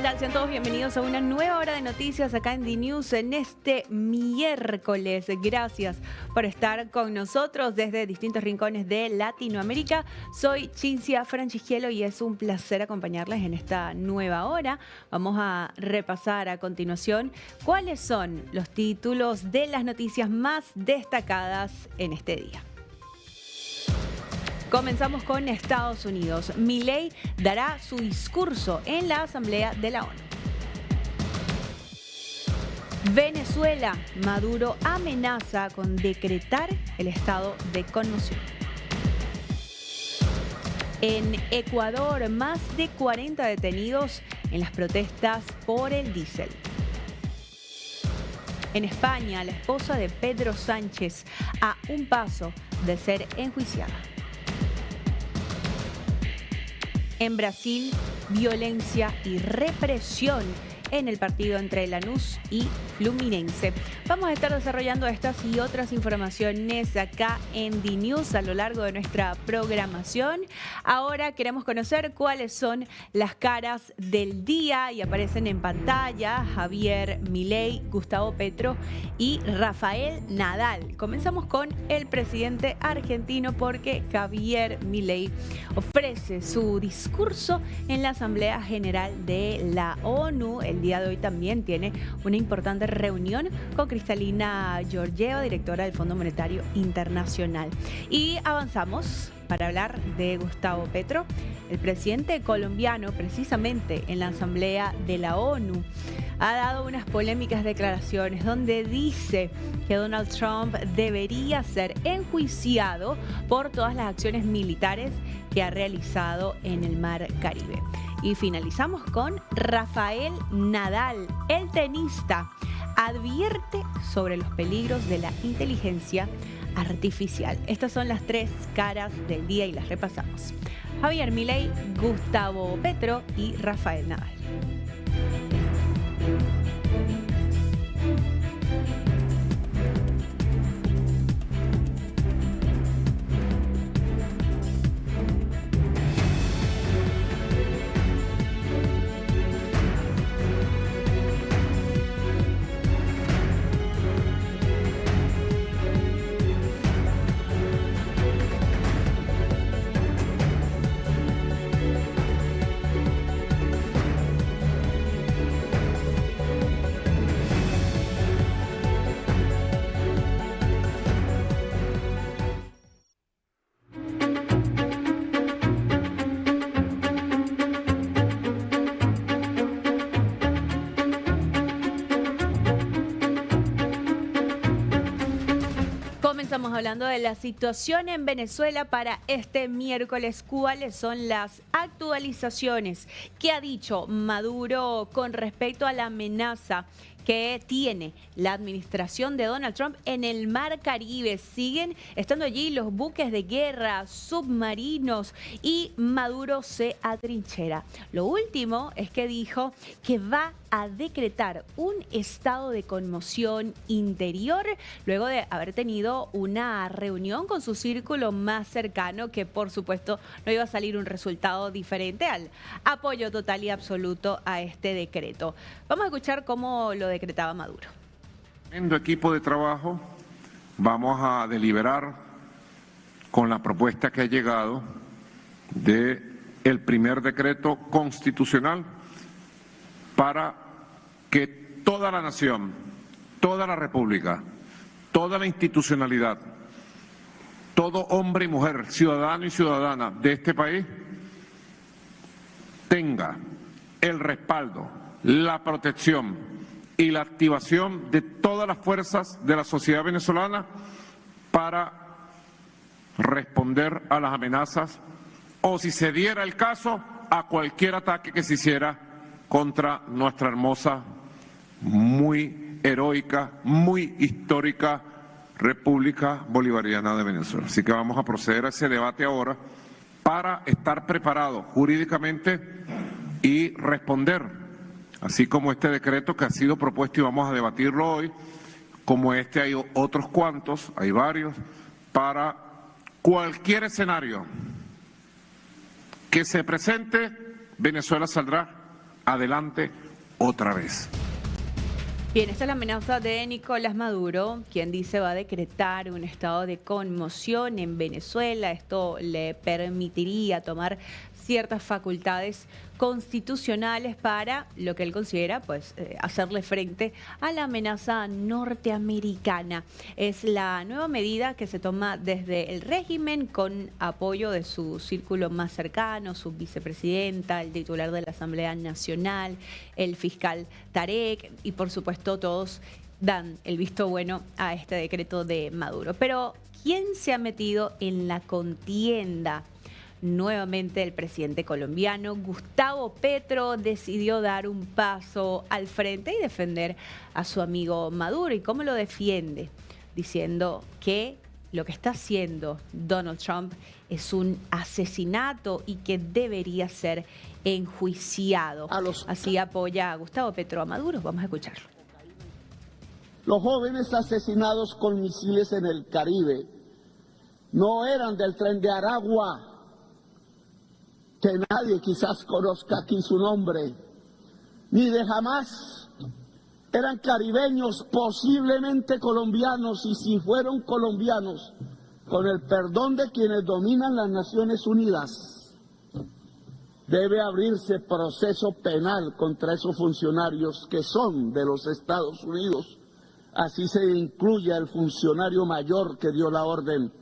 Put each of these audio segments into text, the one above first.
tal? Sean todos bienvenidos a una nueva hora de noticias acá en DNews en este miércoles. Gracias por estar con nosotros desde distintos rincones de Latinoamérica. Soy Cinzia Francischiello y es un placer acompañarles en esta nueva hora. Vamos a repasar a continuación cuáles son los títulos de las noticias más destacadas en este día. Comenzamos con Estados Unidos. Milei dará su discurso en la Asamblea de la ONU. Venezuela. Maduro amenaza con decretar el estado de conmoción. En Ecuador, más de 40 detenidos en las protestas por el diésel. En España, la esposa de Pedro Sánchez a un paso de ser enjuiciada. En Brasil, violencia y represión en el partido entre Lanús y Fluminense. Vamos a estar desarrollando estas y otras informaciones acá en DNews a lo largo de nuestra programación. Ahora queremos conocer cuáles son las caras del día y aparecen en pantalla Javier Milei, Gustavo Petro y Rafael Nadal. Comenzamos con el presidente argentino porque Javier Milei ofrece su discurso en la Asamblea General de la ONU. El día de hoy también tiene una importante reunión con Cristalina Georgieva, directora del Fondo Monetario Internacional. Y avanzamos para hablar de Gustavo Petro, el presidente colombiano, precisamente en la Asamblea de la ONU. Ha dado unas polémicas declaraciones donde dice que Donald Trump debería ser enjuiciado por todas las acciones militares que ha realizado en el Mar Caribe. Y finalizamos con Rafael Nadal, el tenista, advierte sobre los peligros de la inteligencia artificial. Estas son las tres caras del día y las repasamos. Javier Milei, Gustavo Petro y Rafael Nadal. Estamos hablando de la situación en Venezuela para este miércoles. ¿Cuáles son las actualizaciones que ha dicho Maduro con respecto a la amenaza que tiene la administración de Donald Trump en el Mar Caribe? Siguen estando allí los buques de guerra, submarinos y Maduro se atrinchera. Lo último es que dijo que va a decretar un estado de conmoción interior luego de haber tenido una reunión con su círculo más cercano, que por supuesto no iba a salir un resultado diferente al apoyo total y absoluto a este decreto. Vamos a escuchar cómo lo decretaba Maduro. En el equipo de trabajo vamos a deliberar con la propuesta que ha llegado de el primer decreto constitucional para que toda la nación, toda la república, toda la institucionalidad, todo hombre y mujer, ciudadano y ciudadana de este país tenga el respaldo, la protección y la activación de todas las fuerzas de la sociedad venezolana para responder a las amenazas o, si se diera el caso, a cualquier ataque que se hiciera contra nuestra hermosa, muy heroica, muy histórica República Bolivariana de Venezuela. Así que vamos a proceder a ese debate ahora para estar preparados jurídicamente y responder, así como este decreto que ha sido propuesto y vamos a debatirlo hoy, como este hay otros cuantos, hay varios, para cualquier escenario que se presente, Venezuela saldrá adelante otra vez. Bien, esta es la amenaza de Nicolás Maduro, quien dice va a decretar un estado de conmoción en Venezuela. Esto le permitiría tomar ciertas facultades constitucionales para lo que él considera hacerle frente a la amenaza norteamericana. Es la nueva medida que se toma desde el régimen con apoyo de su círculo más cercano, su vicepresidenta, el titular de la Asamblea Nacional, el fiscal Tarek y por supuesto todos dan el visto bueno a este decreto de Maduro. Pero ¿quién se ha metido en la contienda? Nuevamente el presidente colombiano Gustavo Petro decidió dar un paso al frente y defender a su amigo Maduro. ¿Y cómo lo defiende? Diciendo que lo que está haciendo Donald Trump es un asesinato y que debería ser enjuiciado. Así apoya a Gustavo Petro a Maduro. Vamos a escucharlo. Los jóvenes asesinados con misiles en el Caribe no eran del Tren de Aragua, que nadie quizás conozca aquí su nombre, ni de Hamas. Eran caribeños, posiblemente colombianos, y si fueron colombianos, con el perdón de quienes dominan las Naciones Unidas, debe abrirse proceso penal contra esos funcionarios que son de los Estados Unidos. Así se incluye al funcionario mayor que dio la orden,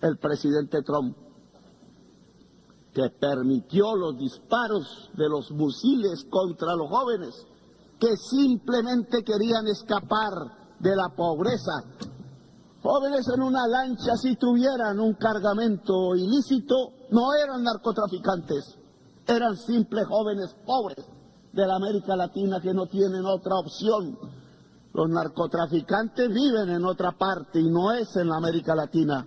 el presidente Trump, que permitió los disparos de los misiles contra los jóvenes que simplemente querían escapar de la pobreza. Jóvenes en una lancha, si tuvieran un cargamento ilícito, no eran narcotraficantes, eran simples jóvenes pobres de la América Latina que no tienen otra opción. Los narcotraficantes viven en otra parte y no es en la América Latina.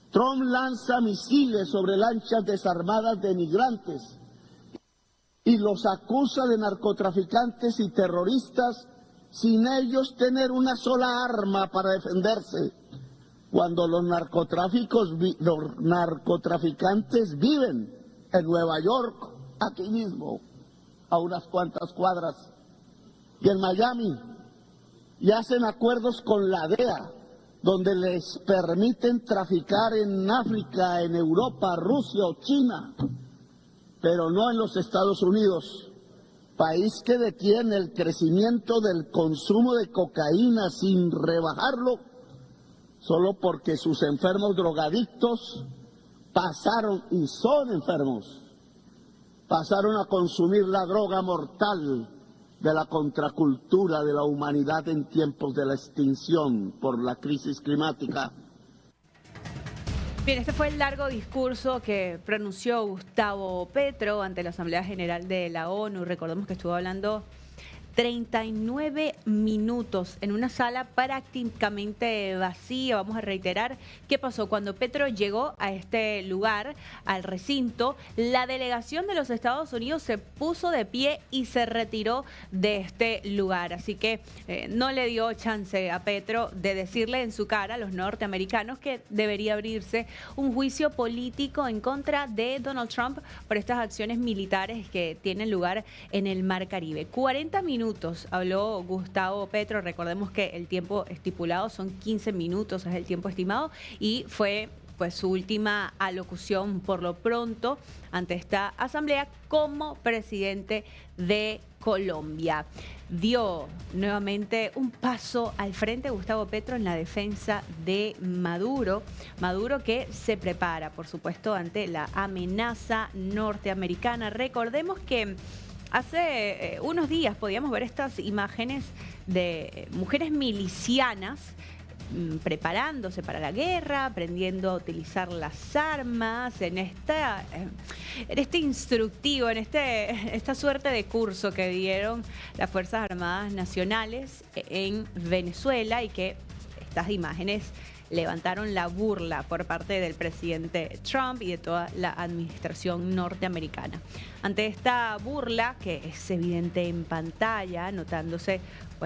Trump lanza misiles sobre lanchas desarmadas de migrantes y los acusa de narcotraficantes y terroristas sin ellos tener una sola arma para defenderse, cuando los narcotraficantes viven en Nueva York, aquí mismo, a unas cuantas cuadras, y en Miami, y hacen acuerdos con la DEA, donde les permiten traficar en África, en Europa, Rusia o China, pero no en los Estados Unidos, país que detiene el crecimiento del consumo de cocaína sin rebajarlo, solo porque sus enfermos drogadictos pasaron, y son enfermos, pasaron a consumir la droga mortal de la contracultura de la humanidad en tiempos de la extinción por la crisis climática. Bien, este fue el largo discurso que pronunció Gustavo Petro ante la Asamblea General de la ONU. Recordemos que estuvo hablando 39 minutos en una sala prácticamente vacía. Vamos a reiterar qué pasó cuando Petro llegó a este lugar, al recinto. La delegación de los Estados Unidos se puso de pie y se retiró de este lugar. Así que no le dio chance a Petro de decirle en su cara a los norteamericanos que debería abrirse un juicio político en contra de Donald Trump por estas acciones militares que tienen lugar en el Mar Caribe. 40 minutos habló Gustavo Petro. Recordemos que el tiempo estipulado son 15 minutos, es el tiempo estimado, y fue su última alocución por lo pronto ante esta asamblea como presidente de Colombia. Dio nuevamente un paso al frente Gustavo Petro en la defensa de Maduro. Maduro que se prepara, por supuesto, ante la amenaza norteamericana. Recordemos que hace unos días podíamos ver estas imágenes de mujeres milicianas preparándose para la guerra, aprendiendo a utilizar las armas, en este instructivo, en esta suerte de curso que dieron las Fuerzas Armadas Nacionales en Venezuela, y que estas imágenes levantaron la burla por parte del presidente Trump y de toda la administración norteamericana. Ante esta burla, que es evidente en pantalla, notándose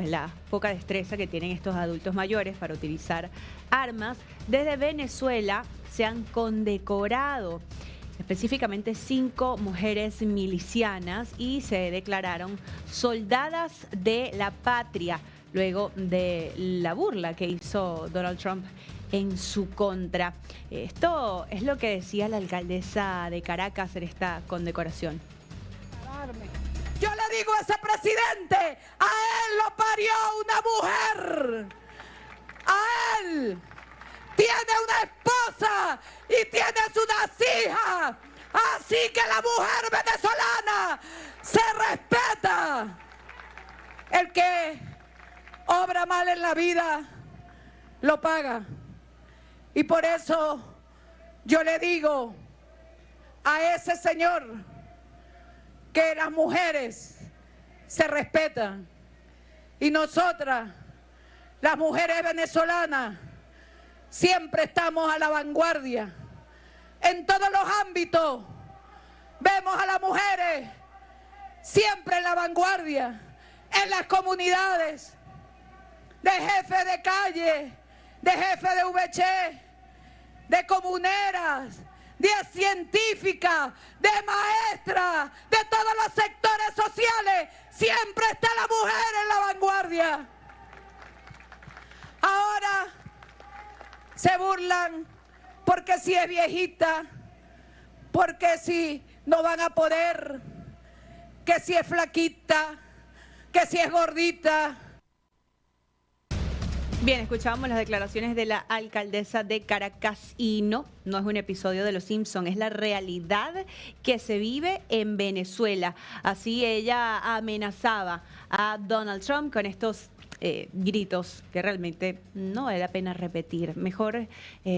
la poca destreza que tienen estos adultos mayores para utilizar armas, desde Venezuela se han condecorado específicamente 5 mujeres milicianas, y se declararon soldadas de la patria luego de la burla que hizo Donald Trump en su contra. Esto es lo que decía la alcaldesa de Caracas en esta condecoración. Yo le digo a ese presidente, a él lo parió una mujer, a él tiene una esposa y tienes unas hijas, así que la mujer venezolana se respeta. El que obra mal en la vida lo paga, y por eso yo le digo a ese señor que las mujeres se respetan, y nosotras, las mujeres venezolanas, siempre estamos a la vanguardia. En todos los ámbitos vemos a las mujeres siempre en la vanguardia, en las comunidades, de jefe de calle, de jefe de VC, de comuneras, de científica, de maestra, de todos los sectores sociales. Siempre está la mujer en la vanguardia. Ahora se burlan porque si es viejita, porque si no van a poder, que si es flaquita, que si es gordita. Bien, escuchábamos las declaraciones de la alcaldesa de Caracas, y no es un episodio de Los Simpson, es la realidad que se vive en Venezuela. Así ella amenazaba a Donald Trump con estos gritos que realmente no vale la pena repetir. Mejor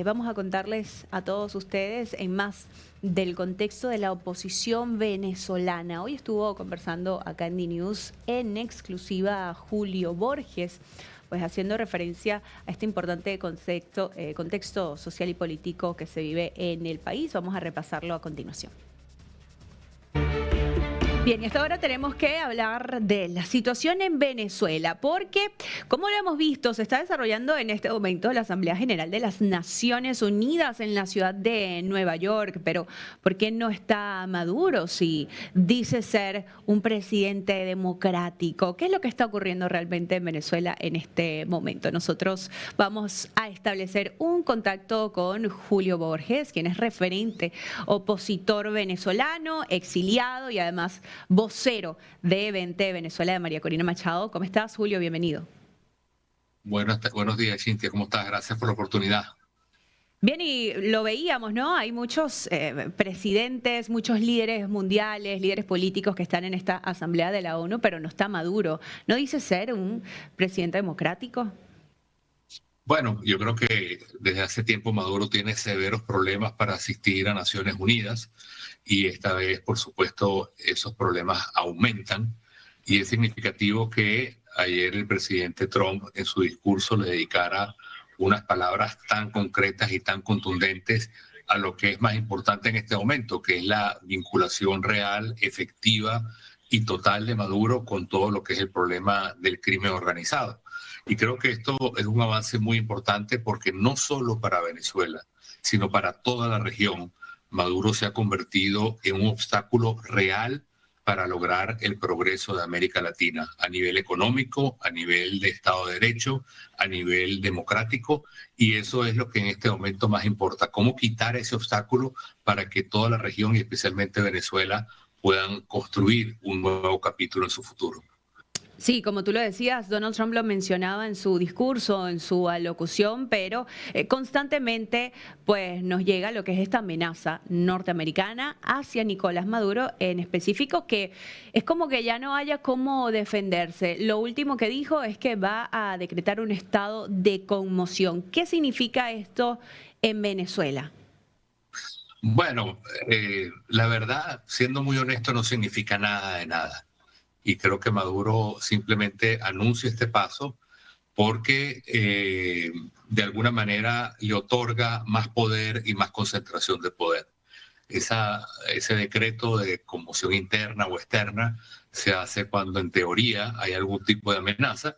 vamos a contarles a todos ustedes en más del contexto de la oposición venezolana. Hoy estuvo conversando acá en DNews en exclusiva Julio Borges, pues haciendo referencia a este importante contexto social y político que se vive en el país. Vamos a repasarlo a continuación. Bien, y hasta ahora tenemos que hablar de la situación en Venezuela, porque, como lo hemos visto, se está desarrollando en este momento la Asamblea General de las Naciones Unidas en la ciudad de Nueva York. Pero, ¿por qué no está Maduro si dice ser un presidente democrático? ¿Qué es lo que está ocurriendo realmente en Venezuela en este momento? Nosotros vamos a establecer un contacto con Julio Borges, quien es referente opositor venezolano, exiliado y además vocero de Vente Venezuela de María Corina Machado. ¿Cómo estás, Julio? Bienvenido. Buenos días, Cintia. ¿Cómo estás? Gracias por la oportunidad. Bien, y lo veíamos, ¿no? Hay muchos presidentes, muchos líderes mundiales, líderes políticos que están en esta Asamblea de la ONU, pero no está Maduro. ¿No dice ser un presidente democrático? Bueno, yo creo que desde hace tiempo Maduro tiene severos problemas para asistir a Naciones Unidas, y esta vez, por supuesto, esos problemas aumentan, y es significativo que ayer el presidente Trump en su discurso le dedicara unas palabras tan concretas y tan contundentes a lo que es más importante en este momento, que es la vinculación real, efectiva y total de Maduro con todo lo que es el problema del crimen organizado. Y creo que esto es un avance muy importante, porque no solo para Venezuela, sino para toda la región, Maduro se ha convertido en un obstáculo real para lograr el progreso de América Latina a nivel económico, a nivel de Estado de Derecho, a nivel democrático, y eso es lo que en este momento más importa, cómo quitar ese obstáculo para que toda la región y especialmente Venezuela puedan construir un nuevo capítulo en su futuro. Sí, como tú lo decías, Donald Trump lo mencionaba en su discurso, en su alocución, pero constantemente pues nos llega lo que es esta amenaza norteamericana hacia Nicolás Maduro en específico, que es como que ya no haya cómo defenderse. Lo último que dijo es que va a decretar un estado de conmoción. ¿Qué significa esto en Venezuela? Bueno, la verdad, siendo muy honesto, no significa nada de nada. Y creo que Maduro simplemente anuncia este paso porque de alguna manera le otorga más poder y más concentración de poder. Ese decreto de conmoción interna o externa se hace cuando en teoría hay algún tipo de amenaza,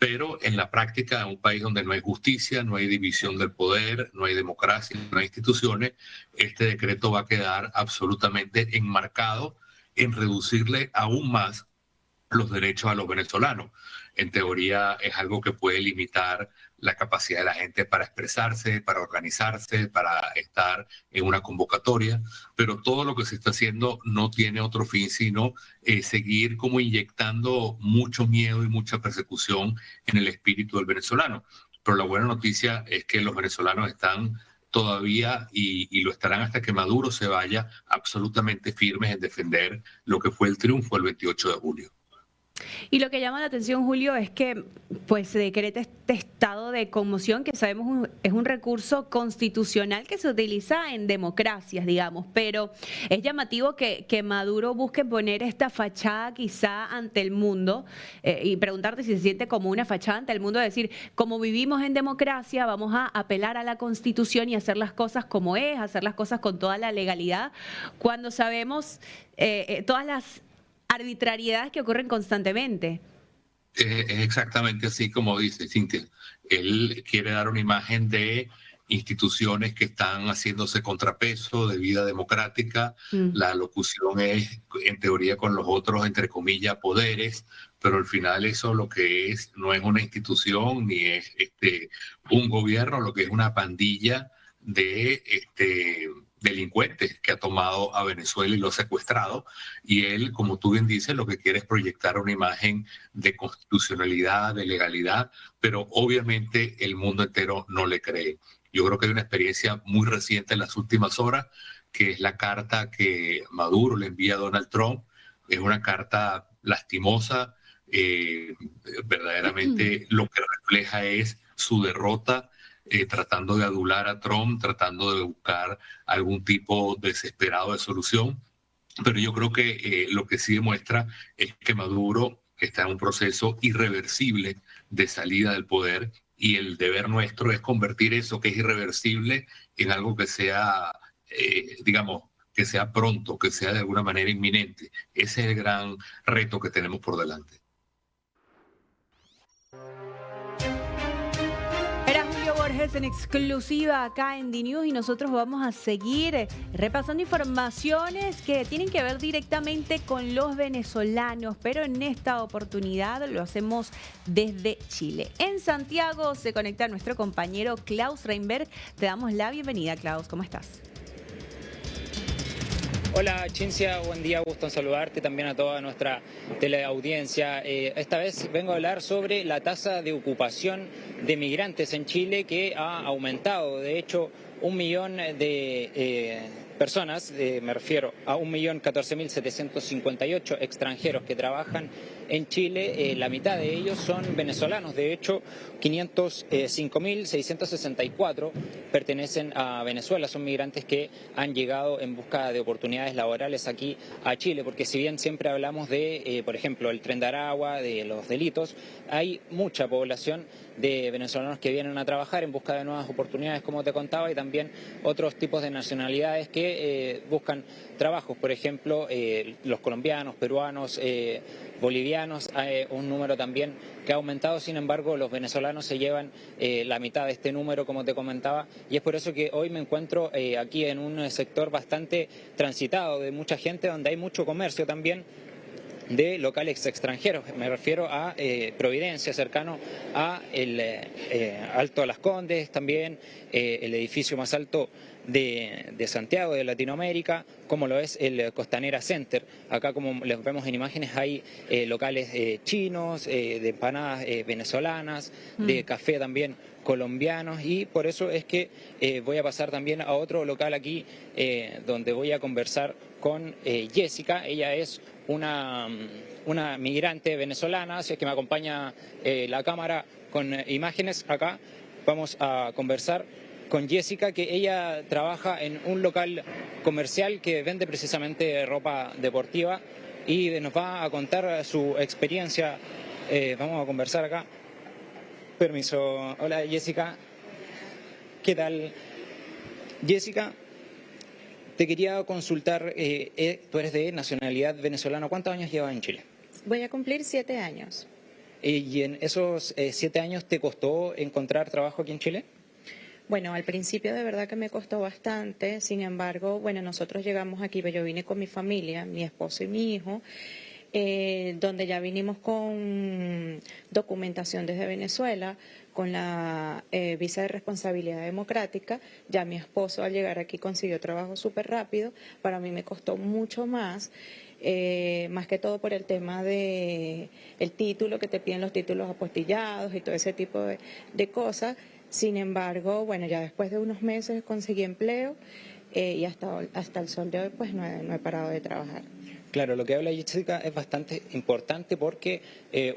pero en la práctica, en un país donde no hay justicia, no hay división del poder, no hay democracia, no hay instituciones, este decreto va a quedar absolutamente enmarcado en reducirle aún más los derechos a los venezolanos. En teoría es algo que puede limitar la capacidad de la gente para expresarse, para organizarse, para estar en una convocatoria, pero todo lo que se está haciendo no tiene otro fin sino seguir como inyectando mucho miedo y mucha persecución en el espíritu del venezolano. Pero la buena noticia es que los venezolanos están todavía y lo estarán hasta que Maduro se vaya absolutamente firmes en defender lo que fue el triunfo el 28 de julio. Y lo que llama la atención, Julio, es que pues se decreta este estado de conmoción, que sabemos es un recurso constitucional que se utiliza en democracias, digamos, pero es llamativo que Maduro busque poner esta fachada quizá ante el mundo y preguntarte si se siente como una fachada ante el mundo, decir, como vivimos en democracia, vamos a apelar a la Constitución y hacer las cosas como es, hacer las cosas con toda la legalidad, cuando sabemos todas las arbitrariedades que ocurren constantemente. Es exactamente así como dice Cintia. Él quiere dar una imagen de instituciones que están haciéndose contrapeso de vida democrática. La locución es, en teoría, con los otros, entre comillas, poderes, pero al final eso lo que es, no es una institución ni es un gobierno, lo que es una pandilla de delincuentes que ha tomado a Venezuela y lo ha secuestrado, y él, como tú bien dices, lo que quiere es proyectar una imagen de constitucionalidad, de legalidad, pero obviamente el mundo entero no le cree. Yo creo que hay una experiencia muy reciente en las últimas horas, que es la carta que Maduro le envía a Donald Trump. Es una carta lastimosa, verdaderamente lo que refleja es su derrota, tratando de adular a Trump, tratando de buscar algún tipo desesperado de solución. Pero yo creo que lo que sí demuestra es que Maduro está en un proceso irreversible de salida del poder, y el deber nuestro es convertir eso que es irreversible en algo que sea, digamos, que sea pronto, que sea de alguna manera inminente. Ese es el gran reto que tenemos por delante. Era Julio Borges en exclusiva acá en DNews, y nosotros vamos a seguir repasando informaciones que tienen que ver directamente con los venezolanos, pero en esta oportunidad lo hacemos desde Chile. En Santiago se conecta nuestro compañero Klaus Reinberg. Te damos la bienvenida, Klaus. ¿Cómo estás? Hola Cintia, buen día, gusto en saludarte, también a toda nuestra teleaudiencia. Esta vez vengo a hablar sobre la tasa de ocupación de migrantes en Chile, que ha aumentado. De hecho, 1 millón de personas, me refiero a 1.014.758 extranjeros que trabajan en Chile, la mitad de ellos son venezolanos. De hecho, 505.664 pertenecen a Venezuela, son migrantes que han llegado en busca de oportunidades laborales aquí a Chile, porque si bien siempre hablamos de, por ejemplo, el Tren de Aragua, de los delitos, hay mucha población de venezolanos que vienen a trabajar en busca de nuevas oportunidades, como te contaba, y también otros tipos de nacionalidades que buscan trabajos, por ejemplo, los colombianos, peruanos, bolivianos, un número también que ha aumentado. Sin embargo, los venezolanos se llevan la mitad de este número, como te comentaba, y es por eso que hoy me encuentro aquí en un sector bastante transitado de mucha gente, donde hay mucho comercio también de locales extranjeros. Me refiero a Providencia, cercano a el Alto Las Condes, también el edificio más alto de Santiago, de Latinoamérica, como lo es el Costanera Center. Acá, como les vemos en imágenes, hay locales chinos, de empanadas venezolanas, de café también colombianos, y por eso es que voy a pasar también a otro local aquí, donde voy a conversar con Jessica. Ella es una migrante venezolana, así es que me acompaña la cámara con imágenes. Acá vamos a conversar con Jessica, que ella trabaja en un local comercial que vende precisamente ropa deportiva, y nos va a contar su experiencia. Vamos a conversar acá. Permiso. Hola Jessica, ¿qué tal? Jessica, te quería consultar, tú eres de nacionalidad venezolana, ¿cuántos años llevas en Chile? Voy a cumplir 7 años. ¿Y en esos 7 años te costó encontrar trabajo aquí en Chile? Bueno, al principio de verdad que me costó bastante, sin embargo, bueno, nosotros llegamos aquí, yo vine con mi familia, mi esposo y mi hijo, donde ya vinimos con documentación desde Venezuela, con la visa de responsabilidad democrática. Ya mi esposo al llegar aquí consiguió trabajo súper rápido, para mí me costó mucho más. Más que todo por el tema de el título, que te piden los títulos apostillados y todo ese tipo de cosas. Sin embargo, bueno, ya después de unos meses conseguí empleo y hasta el sol de hoy pues no he parado de trabajar. Claro, lo que habla Jessica es bastante importante porque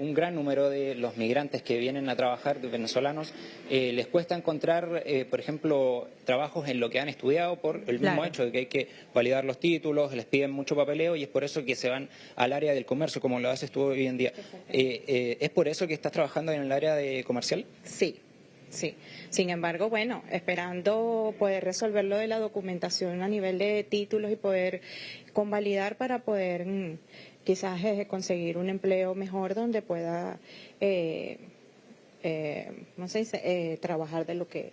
un gran número de los migrantes que vienen a trabajar, de venezolanos, les cuesta encontrar, por ejemplo, trabajos en lo que han estudiado por el mismo hecho de que hay que validar los títulos, les piden mucho papeleo y es por eso que se van al área del comercio, como lo haces tú hoy en día. ¿Es por eso que estás trabajando en el área de comercial? Sí. Sí, sin embargo, bueno, esperando poder resolver lo de la documentación a nivel de títulos y poder convalidar para poder quizás conseguir un empleo mejor donde pueda, no sé, trabajar de lo que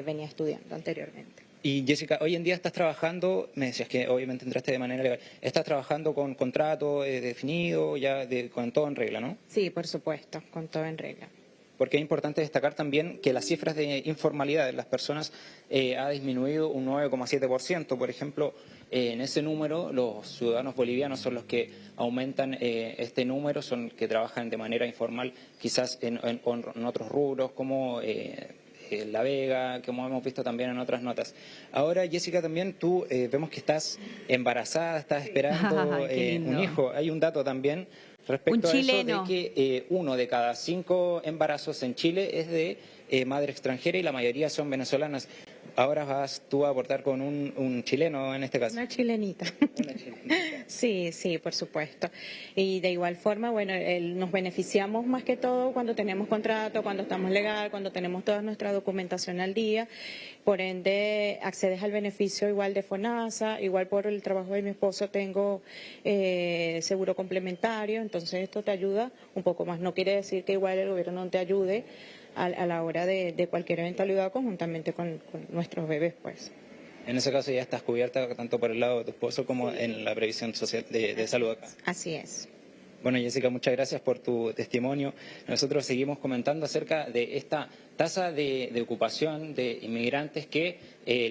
venía estudiando anteriormente. Y Jessica, hoy en día estás trabajando, me decías que obviamente entraste de manera legal, ¿estás trabajando con contrato definido, ya con todo en regla, no? Sí, por supuesto, con todo en regla. Porque es importante destacar también que las cifras de informalidad de las personas ha disminuido un 9,7%. Por ejemplo, en ese número los ciudadanos bolivianos son los que aumentan este número, son que trabajan de manera informal quizás en otros rubros como La Vega, como hemos visto también en otras notas. Ahora, Jessica, también tú vemos que estás embarazada, estás esperando un hijo. Hay un dato también respecto a eso de que 1 de cada 5 embarazos en Chile es de madre extranjera y la mayoría son venezolanas. Ahora vas tú a aportar con un chileno en este caso. Una chilenita. Una chilenita. Sí, sí, por supuesto. Y de igual forma, bueno, nos beneficiamos más que todo cuando tenemos contrato, cuando estamos legal, cuando tenemos toda nuestra documentación al día. Por ende, accedes al beneficio igual de FONASA, igual por el trabajo de mi esposo tengo seguro complementario, entonces esto te ayuda un poco más. No quiere decir que igual el gobierno no te ayude a la hora de cualquier eventualidad conjuntamente con nuestros bebés, pues. En ese caso ya estás cubierta tanto por el lado de tu esposo como en la previsión social de salud acá. Así es. Bueno, Jessica, muchas gracias por tu testimonio. Nosotros seguimos comentando acerca de esta tasa de ocupación de inmigrantes que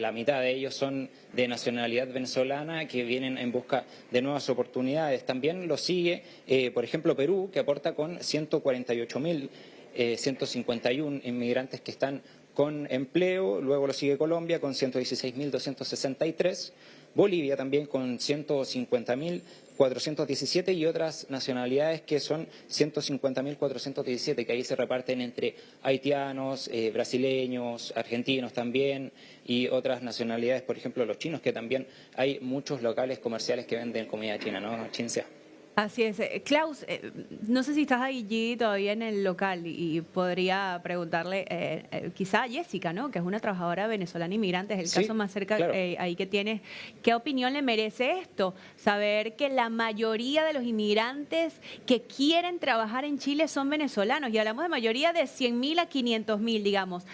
la mitad de ellos son de nacionalidad venezolana, que vienen en busca de nuevas oportunidades. También lo sigue, por ejemplo, Perú, que aporta con 148.151 inmigrantes que están con empleo. Luego lo sigue Colombia con 116.263. Bolivia también con 150.417 y otras nacionalidades que son 150.417, que ahí se reparten entre haitianos, brasileños, argentinos también y otras nacionalidades, por ejemplo los chinos, que también hay muchos locales comerciales que venden comida china, ¿no, Cinzia? Así es. Klaus, no sé si estás allí todavía en el local y podría preguntarle quizá a Jessica, ¿no? Que es una trabajadora venezolana inmigrante, es el caso más cerca claro. Ahí que tienes. ¿Qué opinión le merece esto? Saber que la mayoría de los inmigrantes que quieren trabajar en Chile son venezolanos y hablamos de mayoría de 100.000 a 500.000, digamos.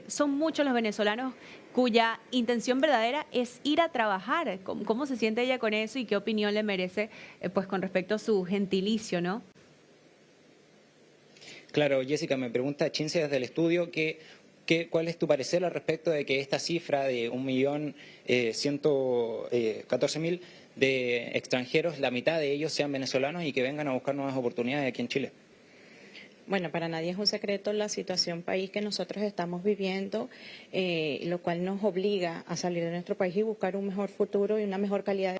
Son muchos los venezolanos cuya intención verdadera es ir a trabajar. ¿Cómo se siente ella con eso y qué opinión le merece pues con respecto a su gentilicio, ¿no? Claro, Jessica, me pregunta Cinzia desde el estudio ¿cuál es tu parecer al respecto de que esta cifra de 1.114.000 de extranjeros, la mitad de ellos sean venezolanos y que vengan a buscar nuevas oportunidades aquí en Chile? Bueno, para nadie es un secreto la situación país que nosotros estamos viviendo, lo cual nos obliga a salir de nuestro país y buscar un mejor futuro y una mejor calidad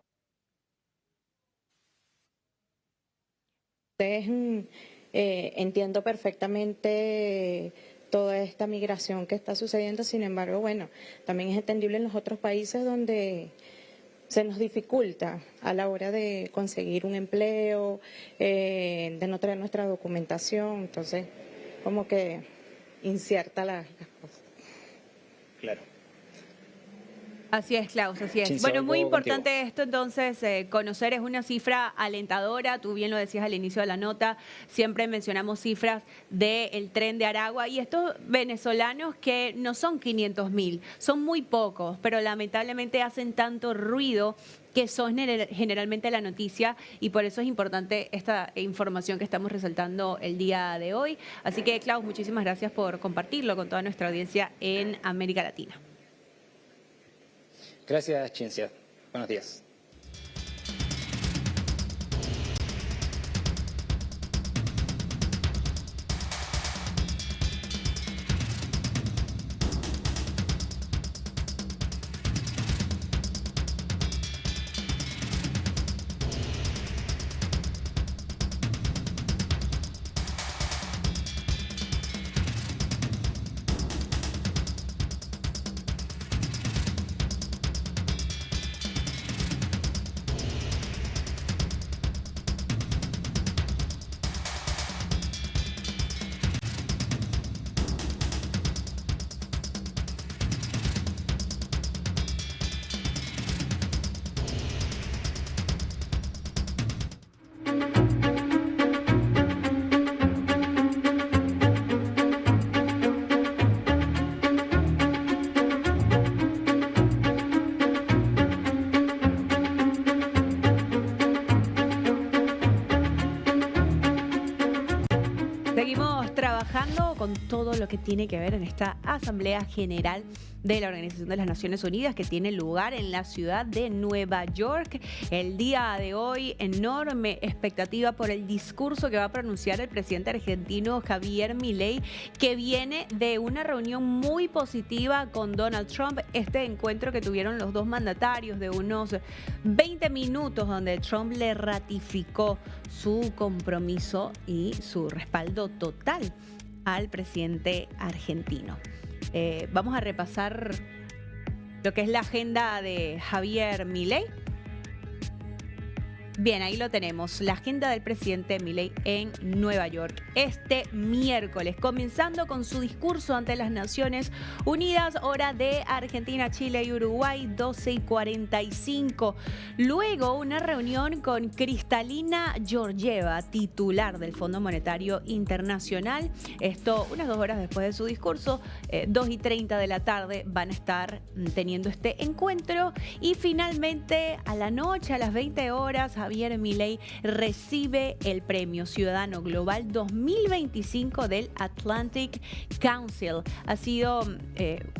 de vida. Entiendo perfectamente toda esta migración que está sucediendo, sin embargo, bueno, también es entendible en los otros países donde se nos dificulta a la hora de conseguir un empleo, de no traer nuestra documentación, entonces como que incierta las cosas. Claro. Así es, Klaus, así es. Cintia, Bueno, muy vuelvo importante contigo. esto entonces, conocer es una cifra alentadora, tú bien lo decías al inicio de la nota, siempre mencionamos cifras del tren de Aragua y estos venezolanos que no son 500.000, son muy pocos, pero lamentablemente hacen tanto ruido que son generalmente la noticia y por eso es importante esta información que estamos resaltando el día de hoy. Así que, Klaus, muchísimas gracias por compartirlo con toda nuestra audiencia en América Latina. Gracias, Cintia. Buenos días. Seguimos trabajando con todo lo que tiene que ver en esta Asamblea General de la Organización de las Naciones Unidas que tiene lugar en la ciudad de Nueva York. El día de hoy, enorme expectativa por el discurso que va a pronunciar el presidente argentino Javier Milei, que viene de una reunión muy positiva con Donald Trump. Este encuentro que tuvieron los dos mandatarios de unos 20 minutos donde Trump le ratificó su compromiso y su respaldo total al presidente argentino. Vamos a repasar lo que es la agenda de Javier Milei. Bien, ahí lo tenemos, la agenda del presidente Milei en Nueva York este miércoles, comenzando con su discurso ante las Naciones Unidas, hora de Argentina, Chile y Uruguay, 12:45. Luego, una reunión con Kristalina Georgieva, titular del Fondo Monetario Internacional. Esto unas 2 horas después de su discurso, 2:30 de la tarde, van a estar teniendo este encuentro. Y finalmente, a la noche, a las 20 horas, Javier Milei recibe el Premio Ciudadano Global 2025 del Atlantic Council. Ha sido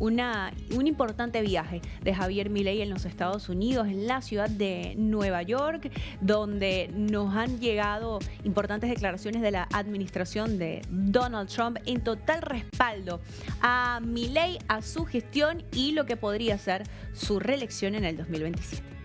un importante viaje de Javier Milei en los Estados Unidos, en la ciudad de Nueva York, donde nos han llegado importantes declaraciones de la administración de Donald Trump en total respaldo a Milei, a su gestión y lo que podría ser su reelección en el 2027.